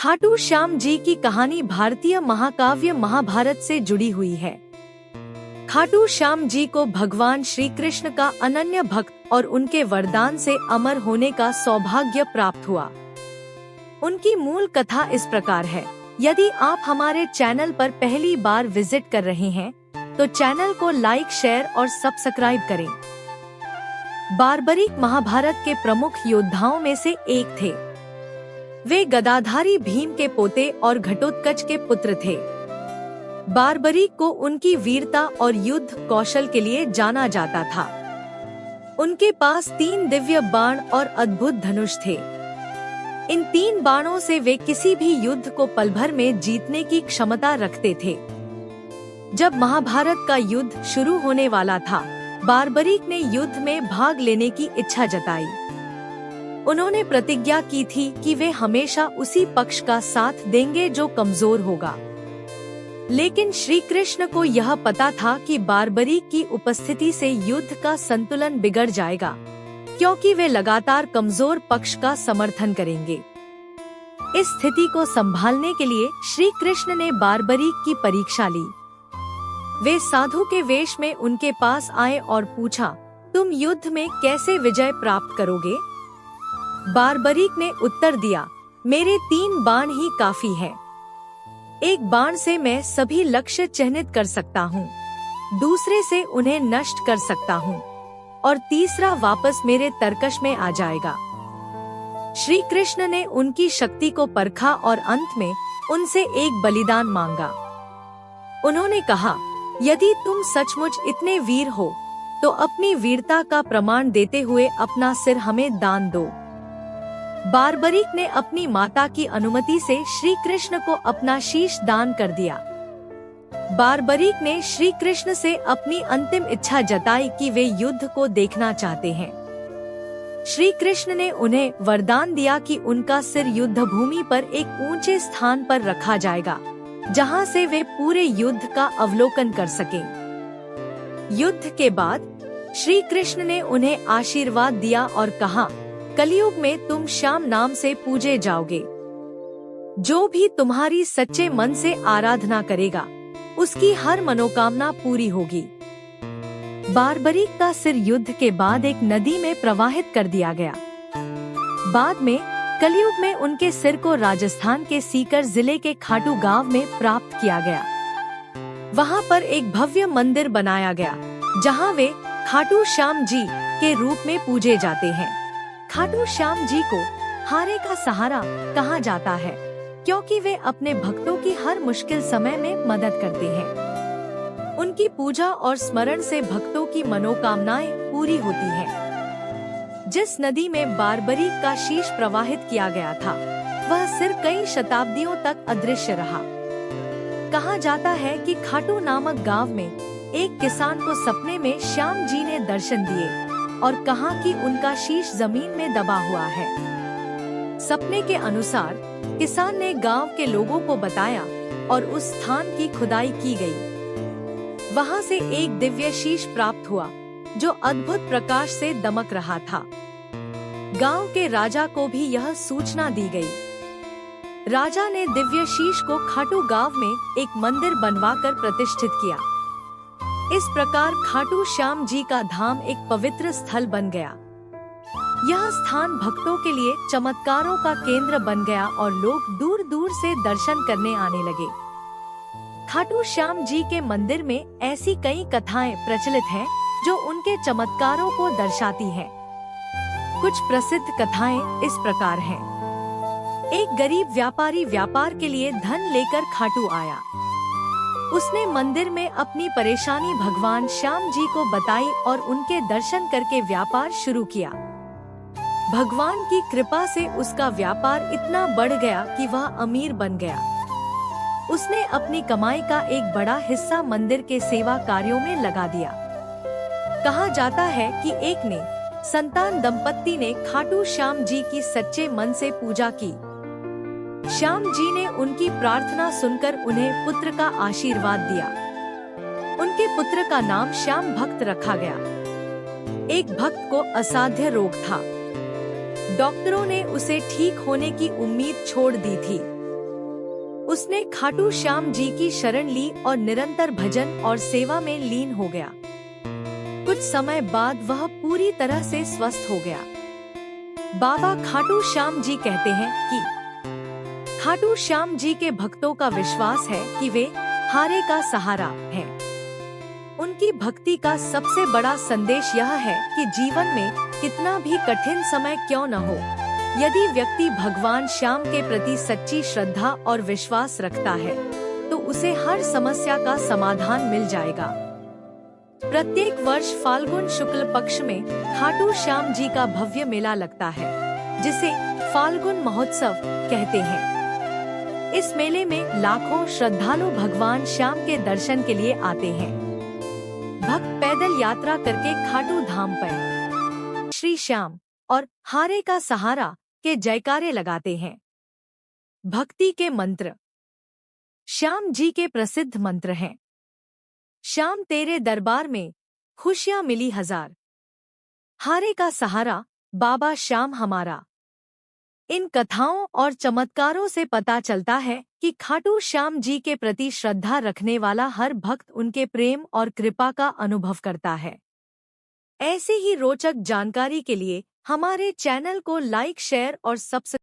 खाटू श्याम जी की कहानी भारतीय महाकाव्य महाभारत से जुड़ी हुई है। खाटू श्याम जी को भगवान श्री कृष्ण का अनन्य भक्त और उनके वरदान से अमर होने का सौभाग्य प्राप्त हुआ। उनकी मूल कथा इस प्रकार है। यदि आप हमारे चैनल पर पहली बार विजिट कर रहे हैं तो चैनल को लाइक, शेयर और सब्सक्राइब करें। बारबरीक महाभारत के प्रमुख योद्धाओं में से एक थे। वे गदाधारी भीम के पोते और घटोत्कच के पुत्र थे। बारबरीक को उनकी वीरता और युद्ध कौशल के लिए जाना जाता था। उनके पास 3 दिव्य बाण और अद्भुत धनुष थे। इन 3 बाणों से वे किसी भी युद्ध को पल भर में जीतने की क्षमता रखते थे। जब महाभारत का युद्ध शुरू होने वाला था, बारबरीक ने युद्ध में भाग लेने की इच्छा जताई। उन्होंने प्रतिज्ञा की थी कि वे हमेशा उसी पक्ष का साथ देंगे जो कमजोर होगा। लेकिन श्री कृष्ण को यह पता था कि बारबरीक की उपस्थिति से युद्ध का संतुलन बिगड़ जाएगा, क्योंकि वे लगातार कमजोर पक्ष का समर्थन करेंगे। इस स्थिति को संभालने के लिए श्री कृष्ण ने बारबरीक की परीक्षा ली। वे साधु के वेश में उनके पास आए और पूछा, तुम युद्ध में कैसे विजय प्राप्त करोगे? बारबरीक ने उत्तर दिया, मेरे 3 बाण ही काफी है। एक बाण से मैं सभी लक्ष्य चिह्नित कर सकता हूँ, दूसरे से उन्हें नष्ट कर सकता हूँ और तीसरा वापस मेरे तरकश में आ जाएगा। श्री कृष्ण ने उनकी शक्ति को परखा और अंत में उनसे एक बलिदान मांगा। उन्होंने कहा, यदि तुम सचमुच इतने वीर हो तो अपनी वीरता का प्रमाण देते हुए अपना सिर हमें दान दो। बारबरीक ने अपनी माता की अनुमति से श्री कृष्ण को अपना शीश दान कर दिया। बारबरीक ने श्री कृष्ण से अपनी अंतिम इच्छा जताई कि वे युद्ध को देखना चाहते हैं। श्री कृष्ण ने उन्हें वरदान दिया कि उनका सिर युद्ध भूमि पर एक ऊंचे स्थान पर रखा जाएगा, जहां से वे पूरे युद्ध का अवलोकन कर सकें। युद्ध के बाद श्री कृष्ण ने उन्हें आशीर्वाद दिया और कहा, कलयुग में तुम श्याम नाम से पूजे जाओगे। जो भी तुम्हारी सच्चे मन से आराधना करेगा, उसकी हर मनोकामना पूरी होगी। बारबरीक का सिर युद्ध के बाद एक नदी में प्रवाहित कर दिया गया। बाद में कलयुग में उनके सिर को राजस्थान के सीकर जिले के खाटू गांव में प्राप्त किया गया। वहां पर एक भव्य मंदिर बनाया गया, जहां वे खाटू श्याम जी के रूप में पूजे जाते हैं। खाटू श्याम जी को हारे का सहारा कहा जाता है, क्योंकि वे अपने भक्तों की हर मुश्किल समय में मदद करते हैं। उनकी पूजा और स्मरण से भक्तों की मनोकामनाएं पूरी होती हैं। जिस नदी में बारबरीक का शीश प्रवाहित किया गया था, वह सिर कई शताब्दियों तक अदृश्य रहा। कहा जाता है कि खाटू नामक गांव में एक किसान को सपने में श्याम जी ने दर्शन दिए और कहा कि उनका शीश जमीन में दबा हुआ है। सपने के अनुसार किसान ने गांव के लोगों को बताया और उस स्थान की खुदाई की गई। वहां से एक दिव्य शीश प्राप्त हुआ, जो अद्भुत प्रकाश से दमक रहा था। गांव के राजा को भी यह सूचना दी गई। राजा ने दिव्य शीश को खाटू गांव में एक मंदिर बनवाकर प्रतिष्ठित किया। इस प्रकार खाटू श्याम जी का धाम एक पवित्र स्थल बन गया। यह स्थान भक्तों के लिए चमत्कारों का केंद्र बन गया और लोग दूर दूर से दर्शन करने आने लगे। खाटू श्याम जी के मंदिर में ऐसी कई कथाएं प्रचलित हैं, जो उनके चमत्कारों को दर्शाती हैं। कुछ प्रसिद्ध कथाएं इस प्रकार हैं। एक गरीब व्यापारी व्यापार के लिए धन लेकर खाटू आया। उसने मंदिर में अपनी परेशानी भगवान श्याम जी को बताई और उनके दर्शन करके व्यापार शुरू किया। भगवान की कृपा से उसका व्यापार इतना बढ़ गया कि वह अमीर बन गया। उसने अपनी कमाई का एक बड़ा हिस्सा मंदिर के सेवा कार्यों में लगा दिया। कहा जाता है कि एक ने संतान दंपत्ति ने खाटू श्याम जी की सच्चे मन से पूजा की। श्याम जी ने उनकी प्रार्थना सुनकर उन्हें पुत्र का आशीर्वाद दिया। उनके पुत्र का नाम श्याम भक्त रखा गया। एक भक्त को असाध्य रोग था। डॉक्टरों ने उसे ठीक होने की उम्मीद छोड़ दी थी, उसने खाटू श्याम जी की शरण ली और निरंतर भजन और सेवा में लीन हो गया। कुछ समय बाद वह पूरी तरह से स्वस्थ हो गया। बाबा खाटू श्याम जी कहते हैं कि खाटू श्याम जी के भक्तों का विश्वास है कि वे हारे का सहारा हैं। उनकी भक्ति का सबसे बड़ा संदेश यह है कि जीवन में कितना भी कठिन समय क्यों न हो, यदि व्यक्ति भगवान श्याम के प्रति सच्ची श्रद्धा और विश्वास रखता है तो उसे हर समस्या का समाधान मिल जाएगा। प्रत्येक वर्ष फाल्गुन शुक्ल पक्ष में खाटू श्याम जी का भव्य मेला लगता है, जिसे फाल्गुन महोत्सव कहते हैं। इस मेले में लाखों श्रद्धालु भगवान श्याम के दर्शन के लिए आते हैं। भक्त पैदल यात्रा करके खाटू धाम पर श्री श्याम और हारे का सहारा के जयकारे लगाते हैं। भक्ति के मंत्र। श्याम जी के प्रसिद्ध मंत्र हैं। श्याम तेरे दरबार में खुशियां मिली हजार, हारे का सहारा बाबा श्याम हमारा। इन कथाओं और चमत्कारों से पता चलता है कि खाटू श्याम जी के प्रति श्रद्धा रखने वाला हर भक्त उनके प्रेम और कृपा का अनुभव करता है। ऐसी ही रोचक जानकारी के लिए हमारे चैनल को लाइक, शेयर और सब्सक्राइब